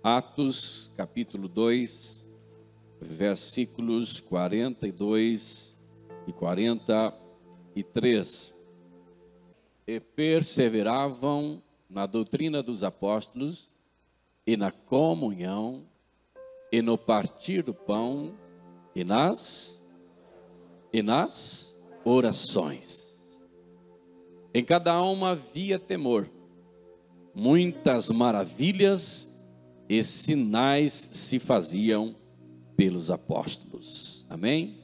Atos, capítulo 2, versículos 42 e 43. E perseveravam na doutrina dos apóstolos, e na comunhão, e no partir do pão, e nas orações. Em cada alma havia temor. Muitas maravilhas e sinais se faziam pelos apóstolos. Amém?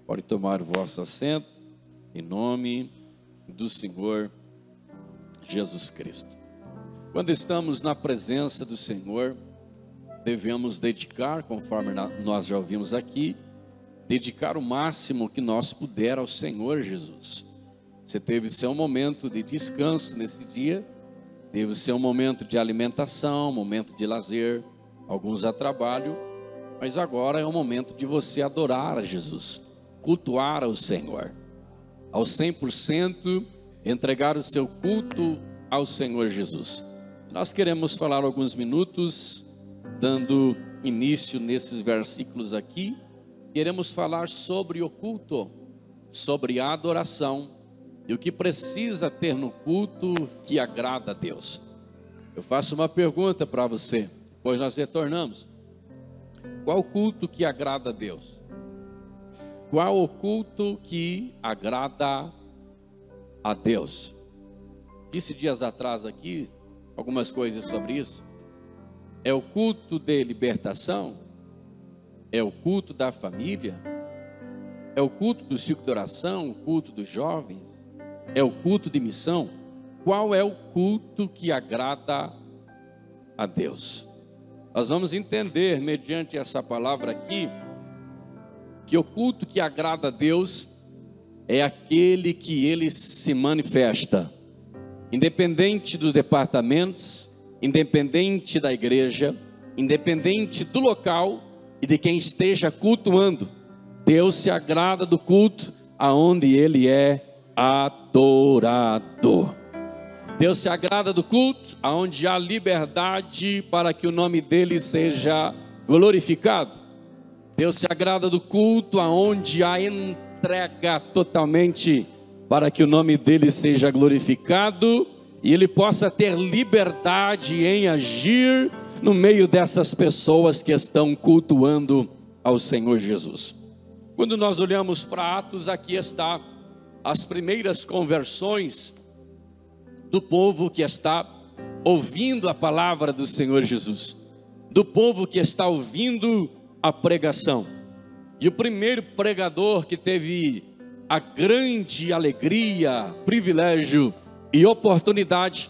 Pode tomar o vosso assento, em nome do Senhor Jesus Cristo. Quando estamos na presença do Senhor, devemos dedicar, conforme nós já ouvimos aqui, dedicar o máximo que nós puder ao Senhor Jesus. Você teve seu momento de descanso nesse dia, teve seu momento de alimentação, momento de lazer, alguns a trabalho, mas agora é o momento de você adorar a Jesus, cultuar ao Senhor, ao 100%, entregar o seu culto ao Senhor Jesus. Nós queremos falar alguns minutos, dando início nesses versículos aqui. Queremos falar sobre o culto, sobre a adoração e o que precisa ter no culto que agrada a Deus. Eu faço uma pergunta para você, depois nós retornamos. Qual o culto que agrada a Deus? Qual o culto que agrada a Deus? Disse dias atrás aqui algumas coisas sobre isso. É o culto de libertação? É o culto da família? É o culto do ciclo de oração? O culto dos jovens? É o culto de missão? Qual é o culto que agrada a Deus? Nós vamos entender, mediante essa palavra aqui, que o culto que agrada a Deus é aquele que Ele se manifesta, independente dos departamentos, independente da igreja, independente do local e de quem esteja cultuando. Deus se agrada do culto aonde Ele é adorado. Deus se agrada do culto aonde há liberdade para que o nome dEle seja glorificado. Deus se agrada do culto aonde há entrega totalmente para que o nome dEle seja glorificado e Ele possa ter liberdade em agir no meio dessas pessoas que estão cultuando ao Senhor Jesus. Quando nós olhamos para Atos, aqui está as primeiras conversões do povo que está ouvindo a palavra do Senhor Jesus, do povo que está ouvindo a pregação. E o primeiro pregador que teve a grande alegria, privilégio e oportunidade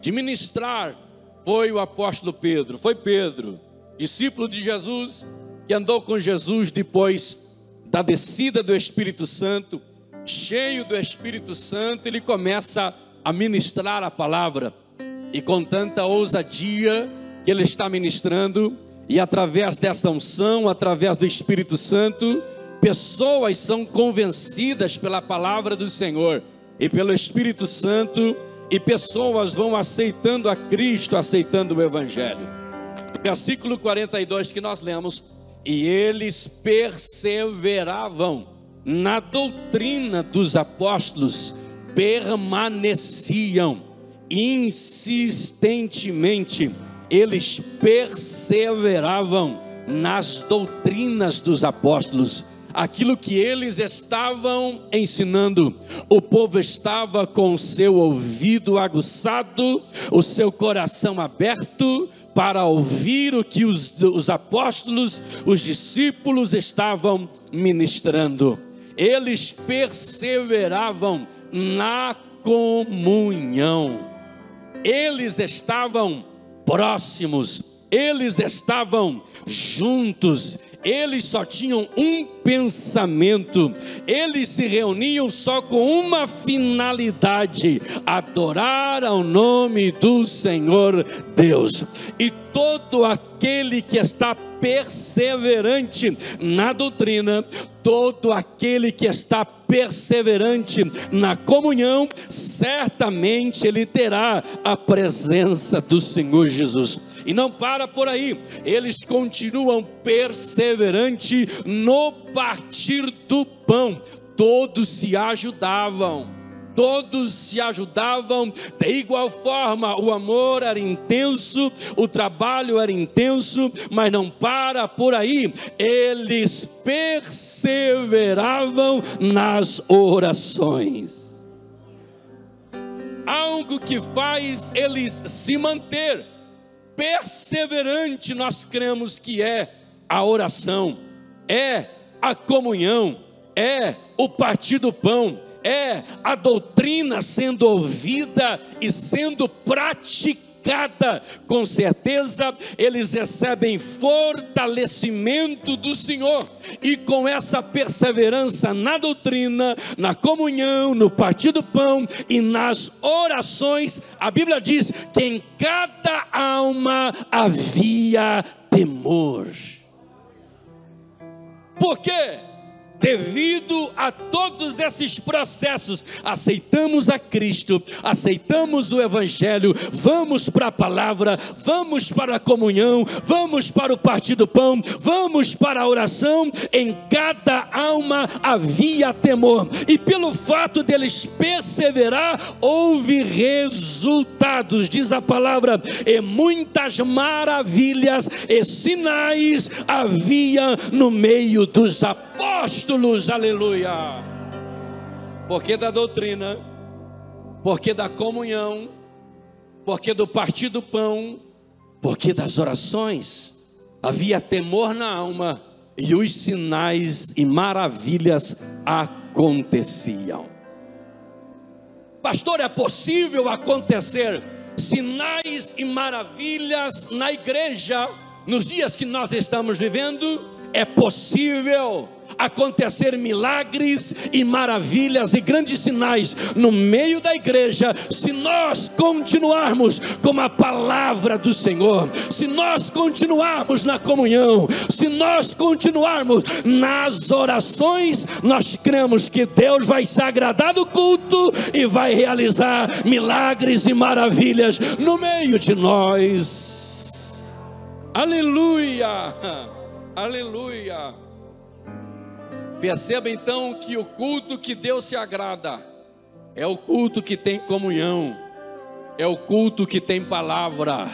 de ministrar foi o apóstolo Pedro. Foi Pedro, discípulo de Jesus, que andou com Jesus depois da descida do Espírito Santo. Cheio do Espírito Santo, ele começa a ministrar a palavra, e com tanta ousadia que ele está ministrando, e através dessa unção, através do Espírito Santo, pessoas são convencidas pela palavra do Senhor e pelo Espírito Santo, e pessoas vão aceitando a Cristo, aceitando o Evangelho. Versículo 42 que nós lemos: e eles perseveravam na doutrina dos apóstolos, permaneciam insistentemente, eles perseveravam nas doutrinas dos apóstolos, aquilo que eles estavam ensinando. O povo estava com o seu ouvido aguçado, o seu coração aberto para ouvir o que os apóstolos, os discípulos estavam ministrando. Eles perseveravam na comunhão, eles estavam próximos, eles estavam juntos, eles só tinham um pensamento, eles se reuniam só com uma finalidade: adorar ao nome do Senhor Deus. E todo aquele que está perseverante na doutrina, todo aquele que está perseverante na comunhão, certamente ele terá a presença do Senhor Jesus. E não para por aí, eles continuam perseverantes no partir do pão. Todos se ajudavam, de igual forma. O amor era intenso, o trabalho era intenso, mas não para por aí, eles perseveravam nas orações. Algo que faz eles se manter perseverante, nós cremos que é a oração, é a comunhão, é o partir do pão, é a doutrina sendo ouvida e sendo praticada. Com certeza eles recebem fortalecimento do Senhor, e com essa perseverança na doutrina, na comunhão, no partir do pão e nas orações, a Bíblia diz que em cada alma havia temor. Por quê? Devido a todos esses processos, aceitamos a Cristo, aceitamos o Evangelho, vamos para a palavra, vamos para a comunhão, vamos para o partir do pão, vamos para a oração. Em cada alma havia temor, e pelo fato deles perseverar, houve resultados, diz a palavra, e muitas maravilhas e sinais havia no meio dos apóstolos. Aleluia. Porque da doutrina, porque da comunhão, porque do partir do pão, porque das orações, havia temor na alma, e os sinais e maravilhas aconteciam. Pastor, é possível acontecer sinais e maravilhas na igreja nos dias que nós estamos vivendo? É possível acontecer milagres e maravilhas e grandes sinais no meio da igreja, se nós continuarmos com a palavra do Senhor, se nós continuarmos na comunhão, se nós continuarmos nas orações. Nós cremos que Deus vai se agradar do culto e vai realizar milagres e maravilhas no meio de nós. Aleluia, aleluia. Perceba então que o culto que Deus se agrada é o culto que tem comunhão, é o culto que tem palavra,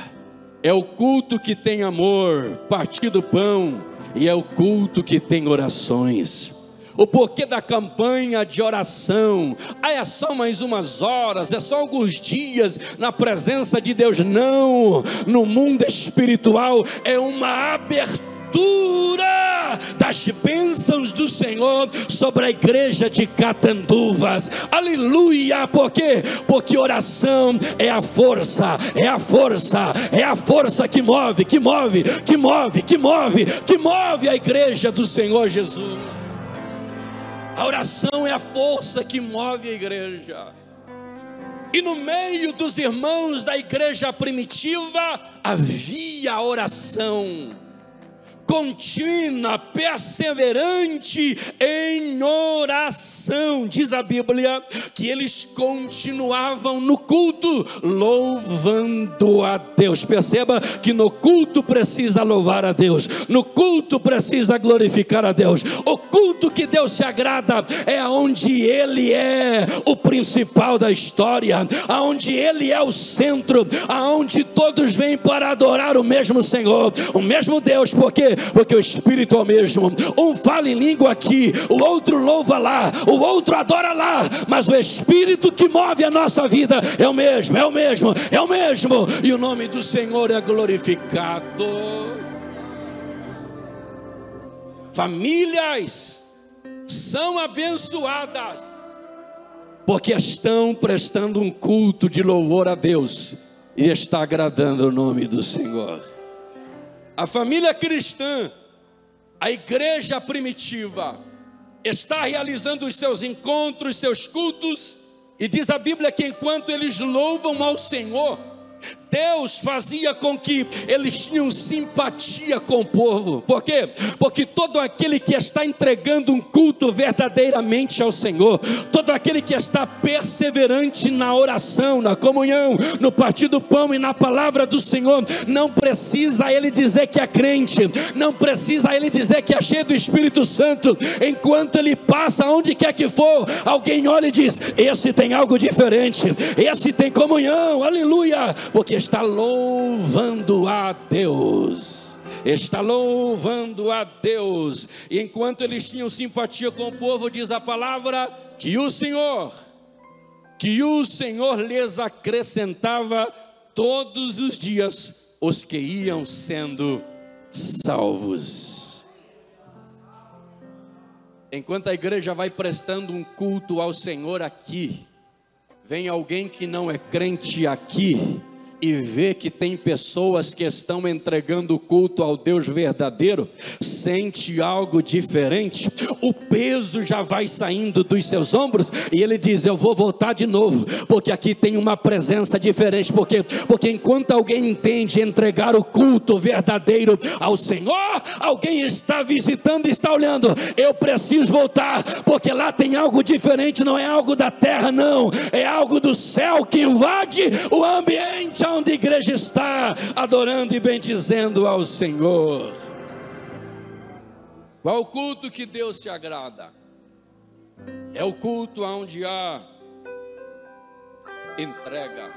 é o culto que tem amor, partir do pão, e é o culto que tem orações. O porquê da campanha de oração? É só mais umas horas, é só alguns dias na presença de Deus? Não, no mundo espiritual é uma abertura das bênçãos do Senhor sobre a igreja de Catanduvas. Aleluia. Por quê? Porque oração é a força, é a força, é a força que move, que move, que move, que move, que move a igreja do Senhor Jesus. A oração é a força que move a igreja. E no meio dos irmãos da igreja primitiva havia oração contínua, perseverante em oração. Diz a Bíblia que eles continuavam no culto louvando a Deus. Perceba que no culto precisa louvar a Deus, no culto precisa glorificar a Deus. O culto que Deus se agrada é onde Ele é o principal da história, aonde Ele é o centro, aonde todos vêm para adorar o mesmo Senhor, o mesmo Deus. Por quê? Porque o Espírito é o mesmo. Um fala em língua aqui, o outro louva lá, o outro adora lá, mas o Espírito que move a nossa vida é o mesmo, é o mesmo, é o mesmo, e o nome do Senhor é glorificado. Famílias são abençoadas porque estão prestando um culto de louvor a Deus e está agradando o nome do Senhor. A família cristã, a igreja primitiva, está realizando os seus encontros, seus cultos, e diz a Bíblia que enquanto eles louvam ao Senhor, Deus fazia com que eles tinham simpatia com o povo. Por quê? Porque todo aquele que está entregando um culto verdadeiramente ao Senhor, todo aquele que está perseverante na oração, na comunhão, no partir do pão e na palavra do Senhor, não precisa ele dizer que é crente, não precisa ele dizer que é cheio do Espírito Santo. Enquanto ele passa onde quer que for, alguém olha e diz: esse tem algo diferente, esse tem comunhão, aleluia, porque está louvando a Deus. Está louvando a Deus. E enquanto eles tinham simpatia com o povo, diz a palavra que o Senhor lhes acrescentava todos os dias os que iam sendo salvos. Enquanto a igreja vai prestando um culto ao Senhor aqui, vem alguém que não é crente aqui e vê que tem pessoas que estão entregando o culto ao Deus verdadeiro, sente algo diferente, o peso já vai saindo dos seus ombros, e ele diz: eu vou voltar de novo, porque aqui tem uma presença diferente. Porque enquanto alguém entende entregar o culto verdadeiro ao Senhor, alguém está visitando e está olhando: eu preciso voltar, porque lá tem algo diferente, não é algo da terra não, é algo do céu que invade o ambiente onde a igreja está adorando e bendizendo ao Senhor. Qual o culto que Deus se agrada? É o culto onde há entrega.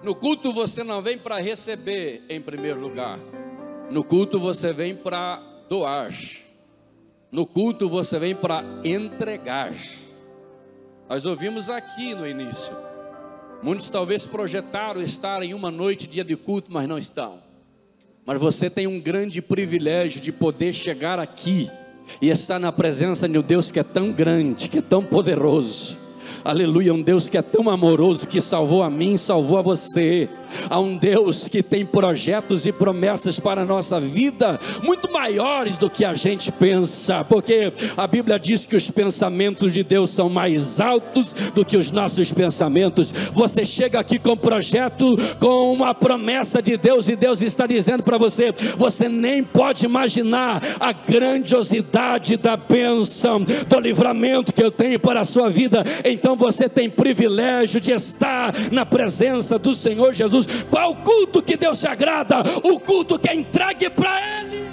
No culto você não vem para receber em primeiro lugar, no culto você vem para doar, no culto você vem para entregar. Nós ouvimos aqui no início, muitos talvez projetaram estar em uma noite, dia de culto, mas não estão. Mas você tem um grande privilégio de poder chegar aqui e estar na presença de um Deus que é tão grande, que é tão poderoso. Aleluia, um Deus que é tão amoroso, que salvou a mim, salvou a você. Há um Deus que tem projetos e promessas para a nossa vida, muito maiores do que a gente pensa, porque a Bíblia diz que os pensamentos de Deus são mais altos do que os nossos pensamentos. Você chega aqui com um projeto, com uma promessa de Deus, e Deus está dizendo para você: você nem pode imaginar a grandiosidade da bênção, do livramento que eu tenho para a sua vida. Então você tem privilégio de estar na presença do Senhor Jesus. Qual o culto que Deus se agrada? O culto que é entregue para Ele.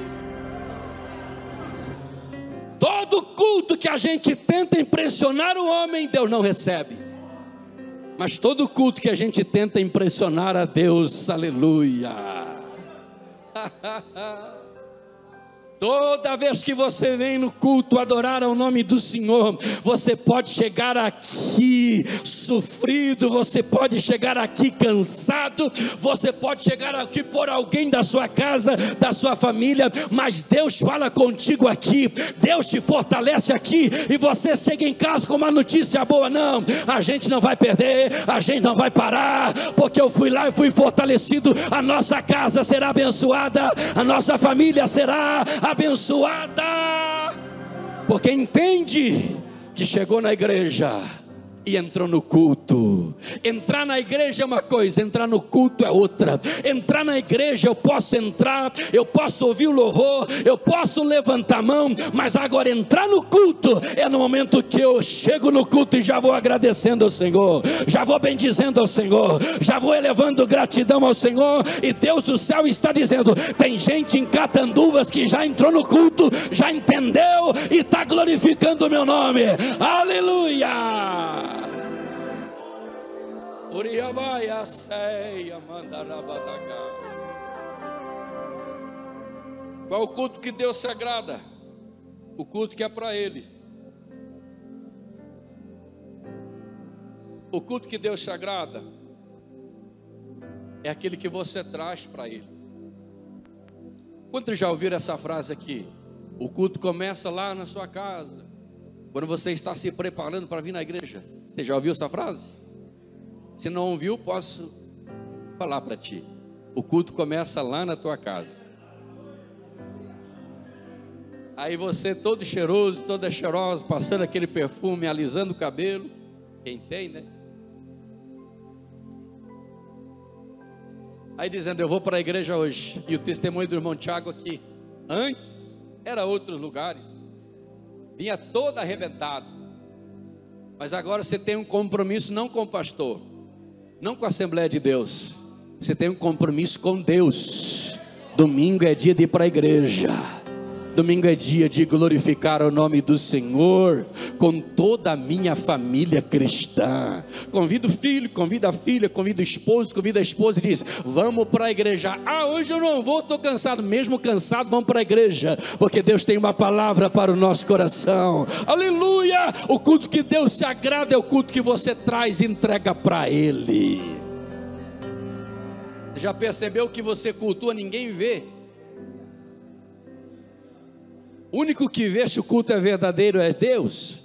Todo culto que a gente tenta impressionar o homem, Deus não recebe. Mas todo culto que a gente tenta impressionar a Deus, aleluia. Toda vez que você vem no culto adorar ao nome do Senhor, você pode chegar aqui sofrido, você pode chegar aqui cansado, você pode chegar aqui por alguém da sua casa, da sua família, mas Deus fala contigo aqui, Deus te fortalece aqui, e você chega em casa com uma notícia boa. Não, a gente não vai perder, a gente não vai parar, porque eu fui lá e fui fortalecido. A nossa casa será abençoada, a nossa família será abençoada, porque entende que chegou na igreja e entrou no culto. Entrar na igreja é uma coisa, entrar no culto é outra. Entrar na igreja, eu posso entrar, eu posso ouvir o louvor, eu posso levantar a mão, mas agora entrar no culto é no momento que eu chego no culto e já vou agradecendo ao Senhor, já vou bendizendo ao Senhor, já vou elevando gratidão ao Senhor. E Deus do céu está dizendo: tem gente em Catanduvas que já entrou no culto, já entendeu e está glorificando o meu nome. Aleluia. Qual o culto que Deus se agrada? O culto que é para Ele. O culto que Deus se agrada é aquele que você traz para Ele. Quantos já ouviram essa frase aqui? O culto começa lá na sua casa, quando você está se preparando para vir na igreja. Você já ouviu essa frase? Se não ouviu, posso falar para ti. O culto começa lá na tua casa. Aí você todo cheiroso, toda cheirosa, passando aquele perfume, alisando o cabelo. Quem tem, né? Aí dizendo, eu vou para a igreja hoje. E o testemunho do irmão Tiago aqui, antes era outros lugares, vinha todo arrebentado. Mas agora você tem um compromisso não com o pastor, não com a Assembleia de Deus, você tem um compromisso com Deus. Domingo é dia de ir para a igreja. Domingo é dia de glorificar o nome do Senhor com toda a minha família cristã. Convido o filho, convido a filha, convido o esposo, convido a esposa e diz, vamos para a igreja. Ah, hoje eu não vou, estou cansado. Mesmo cansado, vamos para a igreja, porque Deus tem uma palavra para o nosso coração. Aleluia! O culto que Deus se agrada é o culto que você traz e entrega para Ele. Você já percebeu que você cultua, ninguém vê? O único que vê se o culto é verdadeiro é Deus.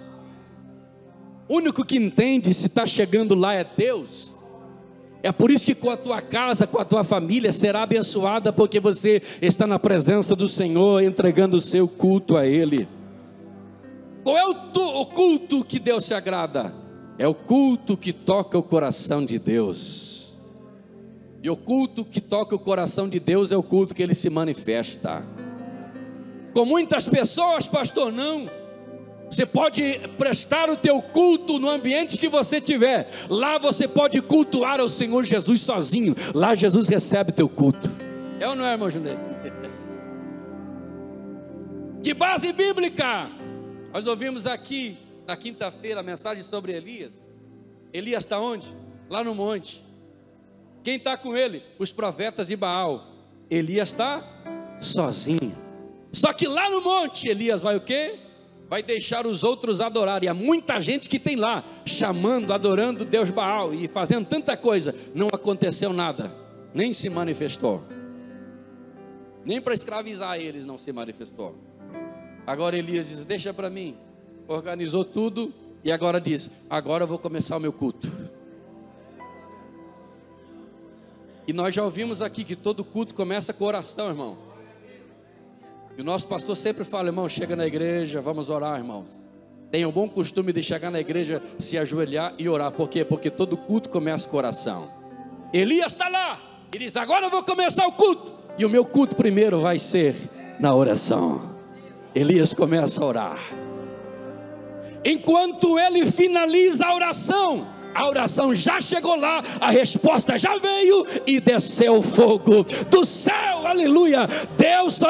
O único que entende se está chegando lá é Deus. É por isso que com a tua casa, com a tua família será abençoada, porque você está na presença do Senhor, entregando o seu culto a Ele. Qual é o culto que Deus se agrada? É o culto que toca o coração de Deus. E o culto que toca o coração de Deus é o culto que Ele se manifesta. Com muitas pessoas, pastor, não. Você pode prestar o teu culto no ambiente que você tiver. Lá você pode cultuar ao Senhor Jesus sozinho. Lá Jesus recebe teu culto. É ou não é, irmão Junei? Que base bíblica? Nós ouvimos aqui na quinta-feira a mensagem sobre Elias. Elias está onde? Lá no monte. Quem está com ele? Os profetas de Baal. Elias está sozinho. Só que lá no monte, Elias vai o quê? Vai deixar os outros adorarem. E há muita gente que tem lá, chamando, adorando Deus Baal e fazendo tanta coisa. Não aconteceu nada, nem se manifestou. Nem para escravizar eles não se manifestou. Agora Elias diz, deixa para mim. Organizou tudo e agora diz, agora eu vou começar o meu culto. E nós já ouvimos aqui que todo culto começa com oração, irmão. E o nosso pastor sempre fala, irmão, chega na igreja, vamos orar, irmãos. Tenha o bom costume de chegar na igreja, se ajoelhar e orar. Por quê? Porque todo culto começa com oração. Elias está lá e diz, agora eu vou começar o culto. E o meu culto primeiro vai ser na oração. Elias começa a orar. Enquanto ele finaliza a oração já chegou lá, a resposta já veio e desceu fogo do céu, aleluia. Deus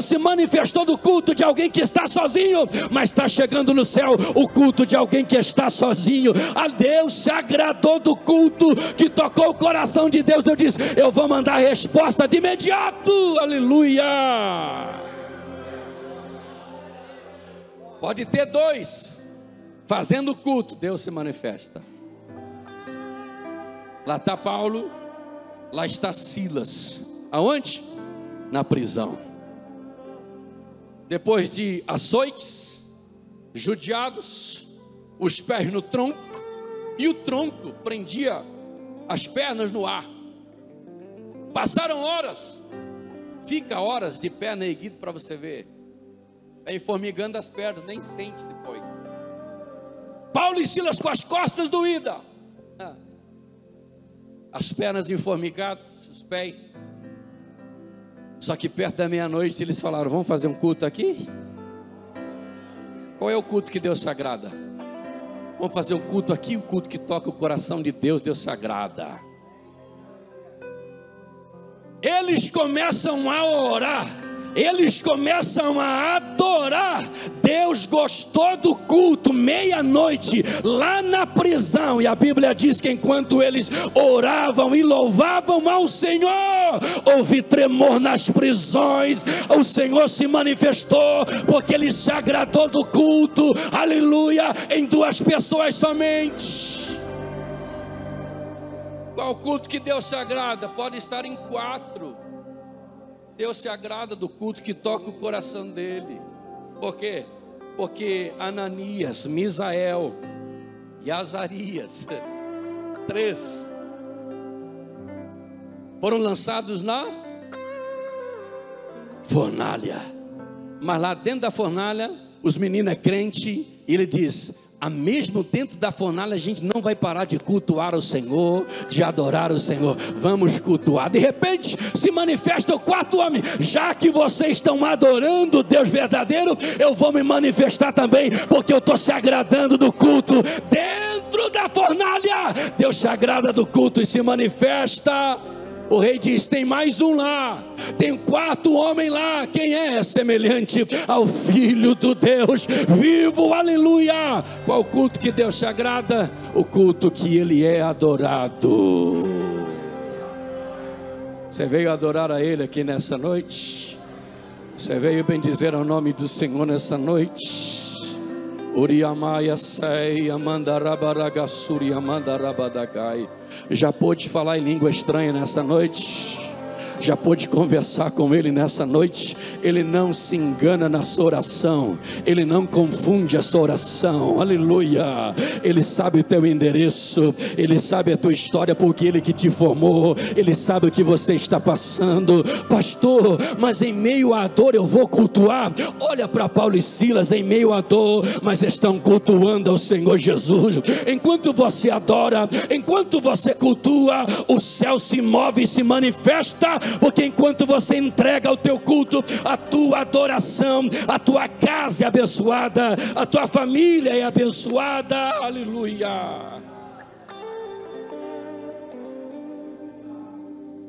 se manifestou do culto de alguém que está sozinho, mas está chegando no céu o culto de alguém que está sozinho. A Deus se agradou do culto que tocou o coração de Deus. Deus disse, eu vou mandar a resposta de imediato, aleluia. Pode ter dois fazendo culto, Deus se manifesta. Lá está Paulo, lá está Silas. Aonde? Na prisão. Depois de açoites, judiados, os pés no tronco, e o tronco prendia as pernas no ar. Passaram horas, fica horas de perna erguida para você ver. É enformigando as pernas, nem sente depois. Paulo e Silas com as costas doídas. As pernas enformigadas, os pés. Só que perto da meia-noite eles falaram, vamos fazer um culto aqui? Qual é o culto que Deus se agrada? Vamos fazer um culto aqui, o culto que toca o coração de Deus, Deus se agrada. Eles começam a orar, eles começam a adorar. Deus gostou do culto, meia-noite, lá na prisão. E a Bíblia diz que enquanto eles oravam e louvavam ao Senhor, houve tremor nas prisões. O Senhor se manifestou, porque Ele se agradou do culto, aleluia, em duas pessoas somente. Qual culto que Deus se agrada? Pode estar em quatro. Deus se agrada do culto que toca o coração dele. Por quê? Porque Ananias, Misael e Azarias, 3, foram lançados na fornalha. Mas lá dentro da fornalha, os meninos é crente, e ele diz, mesmo dentro da fornalha, a gente não vai parar de cultuar o Senhor, de adorar o Senhor. Vamos cultuar. De repente se manifesta o quarto homem: já que vocês estão adorando o Deus verdadeiro, eu vou me manifestar também, porque eu estou se agradando do culto. Dentro da fornalha, Deus se agrada do culto e se manifesta. O rei diz: tem mais um lá, tem um quarto homem lá. Quem é? Semelhante ao Filho do Deus vivo, aleluia. Qual o culto que Deus se agrada? O culto que Ele é adorado. Você veio adorar a Ele aqui nessa noite? Você veio bendizer o nome do Senhor nessa noite? Uriamaya sei amandarabaragasuri amandarabadagai. Já pôde falar em língua estranha nessa noite? Já pôde conversar com Ele nessa noite? Ele não se engana na sua oração, Ele não confunde a sua oração, aleluia. Ele sabe o teu endereço, Ele sabe a tua história, porque Ele que te formou, Ele sabe o que você está passando. Pastor, mas em meio à dor eu vou cultuar. Olha para Paulo e Silas, em meio à dor, mas estão cultuando ao Senhor Jesus. Enquanto você adora, enquanto você cultua, o céu se move e se manifesta, porque enquanto você entrega o teu culto, a tua adoração, a tua casa é abençoada, a tua família é abençoada, aleluia.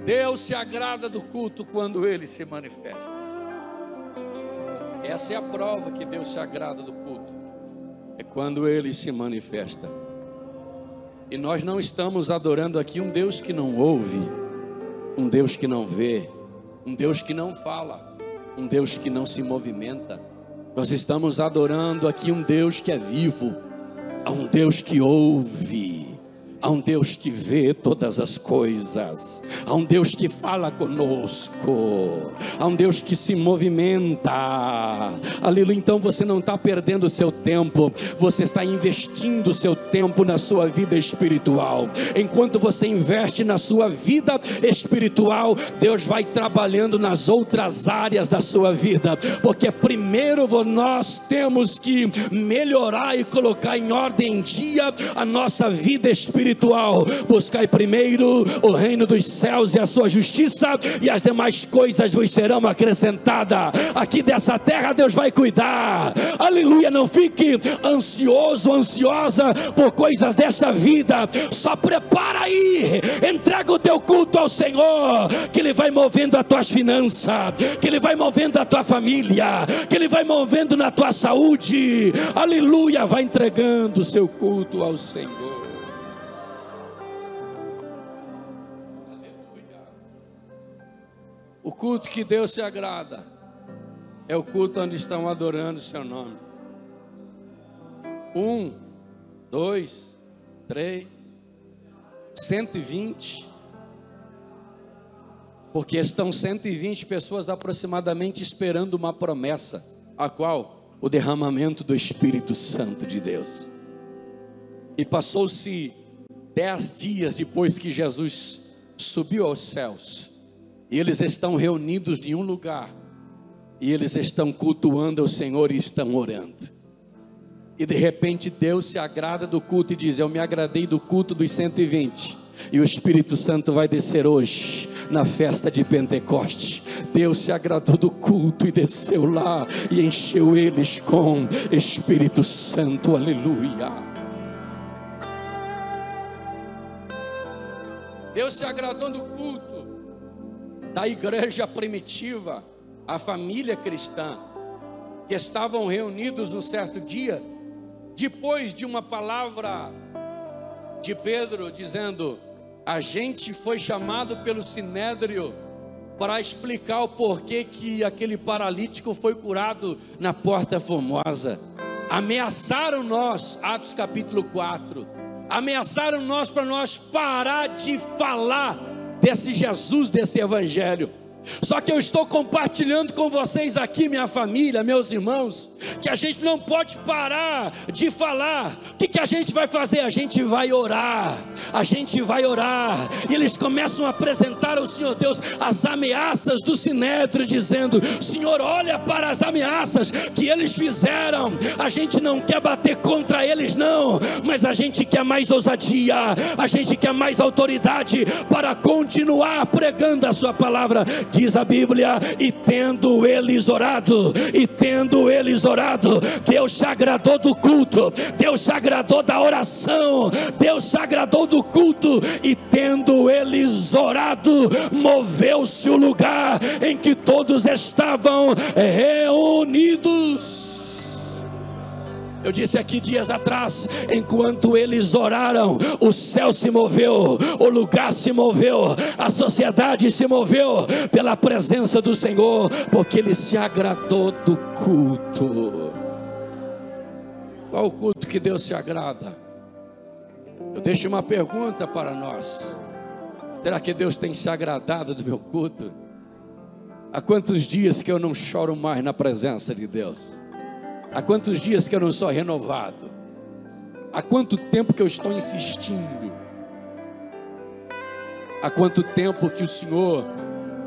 Deus se agrada do culto quando Ele se manifesta. Essa é a prova que Deus se agrada do culto, é quando Ele se manifesta. E nós não estamos adorando aqui um Deus que não ouve, um Deus que não vê, um Deus que não fala, um Deus que não se movimenta. Nós estamos adorando aqui um Deus que é vivo, a um Deus que ouve, a um Deus que vê todas as coisas, a um Deus que fala conosco, a um Deus que se movimenta, aleluia. Então você não está perdendo o seu tempo, você está investindo o seu tempo na sua vida espiritual. Enquanto você investe na sua vida espiritual, Deus vai trabalhando nas outras áreas da sua vida, porque primeiro nós temos que melhorar e colocar em ordem em dia a nossa vida espiritual. Buscai primeiro o reino dos céus e a sua justiça, e as demais coisas vos serão acrescentadas. Aqui dessa terra Deus vai cuidar, aleluia. Não fique ansioso, ansiosa por coisas dessa vida. Só prepara aí, entrega o teu culto ao Senhor, que Ele vai movendo as tuas finanças, que Ele vai movendo a tua família, que Ele vai movendo na tua saúde, aleluia. Vai entregando o seu culto ao Senhor. O culto que Deus se agrada é o culto onde estão adorando o seu nome. 1, 2, 3, 120. Porque estão 120 pessoas aproximadamente esperando uma promessa, a qual? O derramamento do Espírito Santo de Deus. E passou-se 10 dias depois que Jesus subiu aos céus, e eles estão reunidos em um lugar, e eles estão cultuando ao Senhor e estão orando. E de repente Deus se agrada do culto e diz: eu me agradei do culto dos 120, e o Espírito Santo vai descer hoje na festa de Pentecoste. Deus se agradou do culto e desceu lá e encheu eles com Espírito Santo, aleluia. Deus se agradou do culto da igreja primitiva, a família cristã, que estavam reunidos um certo dia, depois de uma palavra de Pedro dizendo: a gente foi chamado pelo Sinédrio para explicar o porquê que aquele paralítico foi curado na Porta Formosa. Ameaçaram nós, Atos capítulo 4, ameaçaram nós para nós parar de falar desse Jesus, desse evangelho. Só que eu estou compartilhando com vocês aqui, minha família, meus irmãos, que a gente não pode parar de falar. O que a gente vai fazer? A gente vai orar. A gente vai orar. E eles começam a apresentar ao Senhor Deus as ameaças do Sinédrio, dizendo: Senhor, olha para as ameaças que eles fizeram. A gente não quer bater contra eles, não, mas a gente quer mais ousadia, a gente quer mais autoridade para continuar pregando a sua palavra. Diz a Bíblia: e tendo eles orado, Deus se agradou do culto, Deus se agradou da oração, Deus se agradou do culto, e tendo eles orado, moveu-se o lugar em que todos estavam reunidos. Eu disse aqui dias atrás, enquanto eles oraram, o céu se moveu, o lugar se moveu, a sociedade se moveu pela presença do Senhor, porque Ele se agradou do culto. Qual o culto que Deus se agrada? Eu deixo uma pergunta para nós: será que Deus tem se agradado do meu culto? Há quantos dias que eu não choro mais na presença de Deus? Há quantos dias que eu não sou renovado? Há quanto tempo que eu estou insistindo? Há quanto tempo que o Senhor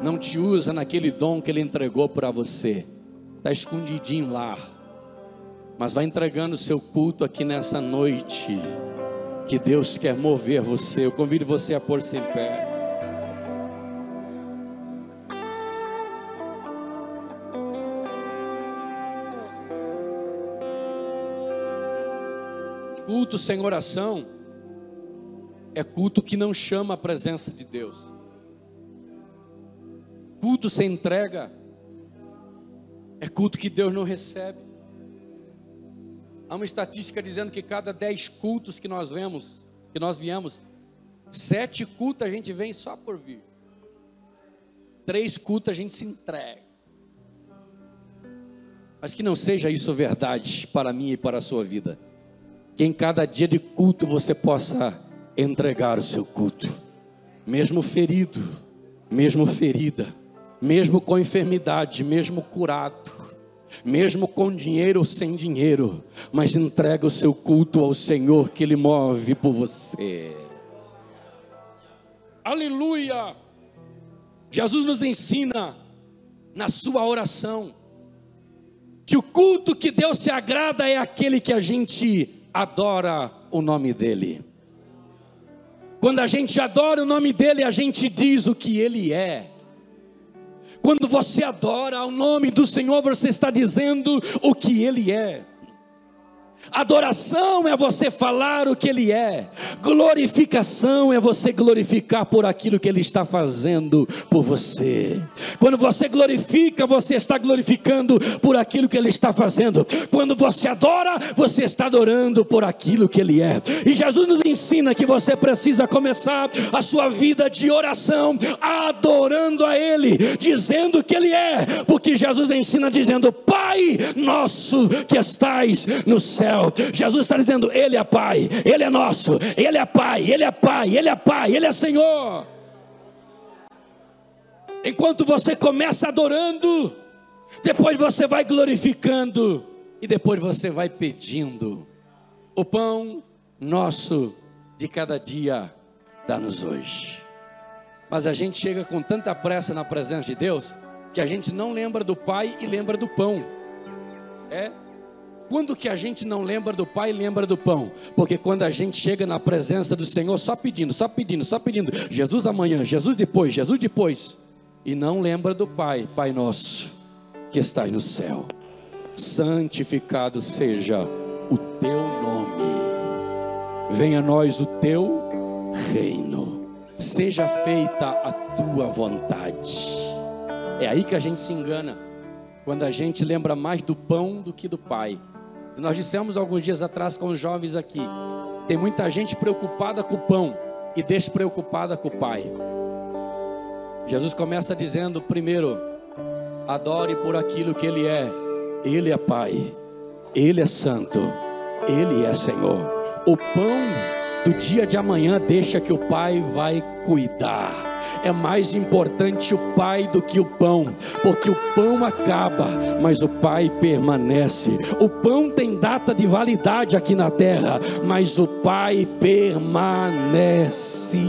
não te usa naquele dom que Ele entregou para você? Está escondidinho lá, mas vai entregando o seu culto aqui nessa noite, que Deus quer mover você. Eu convido você a pôr-se em pé. Culto sem oração é culto que não chama a presença de Deus. Culto sem entrega é culto que Deus não recebe. Há uma estatística dizendo que cada 10 cultos que nós viemos, 7 cultos a gente vem só por vir, 3 cultos a gente se entrega. Mas que não seja isso verdade para mim e para a sua vida. Que em cada dia de culto você possa entregar o seu culto, mesmo ferido, mesmo ferida, mesmo com enfermidade, mesmo curado, mesmo com dinheiro ou sem dinheiro, mas entrega o seu culto ao Senhor, que Ele move por você. Aleluia! Jesus nos ensina na sua oração que o culto que Deus se agrada é aquele que a gente adora o nome dEle. Quando a gente adora o nome dEle, a gente diz o que Ele é. Quando você adora o nome do Senhor, você está dizendo o que Ele é. Adoração é você falar o que Ele é. Glorificação é você glorificar por aquilo que Ele está fazendo por você. Quando você glorifica, você está glorificando por aquilo que Ele está fazendo. Quando você adora, você está adorando por aquilo que Ele é. E Jesus nos ensina que você precisa começar a sua vida de oração adorando a Ele, dizendo que Ele é. Porque Jesus ensina dizendo: Pai nosso que estais no céu. Jesus está dizendo: Ele é Pai, Ele é nosso, Ele é Pai, Ele é Pai, Ele é Pai, Ele é Senhor. Enquanto você começa adorando, depois você vai glorificando, e depois você vai pedindo: o pão nosso de cada dia dá-nos hoje. Mas a gente chega com tanta pressa na presença de Deus, que a gente não lembra do Pai e lembra do pão. Quando que a gente não lembra do Pai e lembra do pão? Porque quando a gente chega na presença do Senhor, só pedindo, Jesus amanhã, Jesus depois, e não lembra do Pai: Pai nosso que estás no céu, santificado seja o teu nome, venha a nós o teu reino, seja feita a tua vontade. É aí que a gente se engana, quando a gente lembra mais do pão do que do Pai. Nós dissemos alguns dias atrás com os jovens aqui: tem muita gente preocupada com o pão e despreocupada com o Pai. Jesus começa dizendo: primeiro, adore por aquilo que Ele é. Ele é Pai, Ele é Santo, Ele é Senhor. O pão Do dia de amanhã deixa que o Pai vai cuidar. É mais importante o Pai do que o pão, porque o pão acaba, mas o Pai permanece. O pão tem data de validade aqui na terra, mas o Pai permanece.